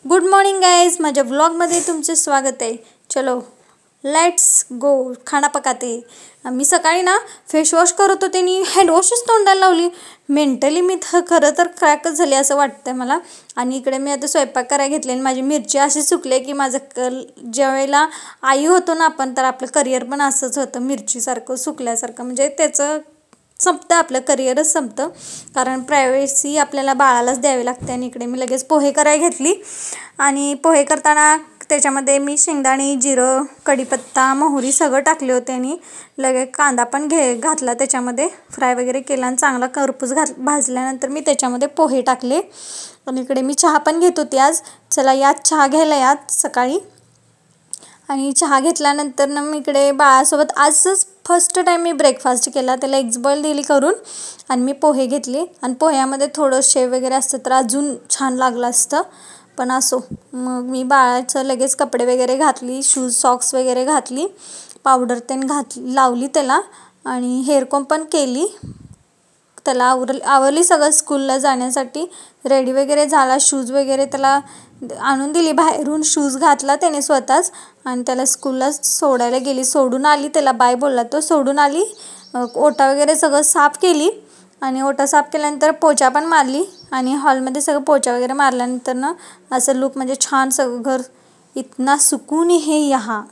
Good morning guys, माझ्या व्लॉगमध्ये तुमचं स्वागत आहे। चलो लेट्स गो, खाना पकाते। मी सकाळी ना फेसवॉश करत होते आणि हँडवॉशच तोंडाला लावली। मेंटली मी खरं तर क्रॅकच झाली असं वाटतंय मला। आणि इकडे मी आता स्वयंपाक करायला घेतले आणि माझी मिरची अशी सुकले की माझं ज्यावेळेला आई होतो ना आपण, तर आपलं करिअर पण असंच होतं, मिरचीसारखं सुकल्यासारखं। म्हणजे त्याचं संपतं, आपलं करिअरच संपतं, कारण प्रायव्हसी आपल्याला बाळालाच द्यावी लागते। आणि इकडे मी लगेच पोहे करायला घेतली आणि पोहे करताना त्याच्यामध्ये मी शेंगदाणे, जिरं, कढीपत्ता, मोहरी सगळं टाकले होते आणि लगेच कांदा पण घातला त्याच्यामध्ये, फ्राय वगैरे केला आणि चांगला खरपूस भाजल्यानंतर मी त्याच्यामध्ये पोहे टाकले। आणि इकडे मी चहा पण घेत होती आज। चला यात चहा घ्यायला यात सकाळी। आणि चहा घेतल्यानंतर ना मी इकडे बाळासोबत आजच फर्स्ट टाईम मी ब्रेकफास्ट केला, त्याला एग्स बॉईल दिली करून आणि मी पोहे घेतले। आणि पोह्यामध्ये थोडं शेव वगैरे असतं तर अजून छान लागलं असतं, पण असो। मग मी बाळाचं लगेच कपडे वगैरे घातली, शूज सॉक्स वगैरे घातली, पावडर लावली त्याला आणि हेअरकॉम पण केली। त्याला आवरली सगळं स्कूलला जाण्यासाठी, रेडी वगैरे झाला। शूज वगैरे त्याला आणून दिली बाहेरून, शूज घातला त्याने स्वतःच आणि त्याला स्कूलला सोडायला गेली। सोडून आली, त्याला बाय बोलला तो, सोडून आली, ओटा वगैरे सगळं साफ केली आणि ओटा साफ केल्यानंतर पोचा पण मारली आणि हॉलमध्ये सगळं पोचा वगैरे मारल्यानंतर ना असं लुक, म्हणजे छान सगळं घर, इतना सुकून है यहाँ।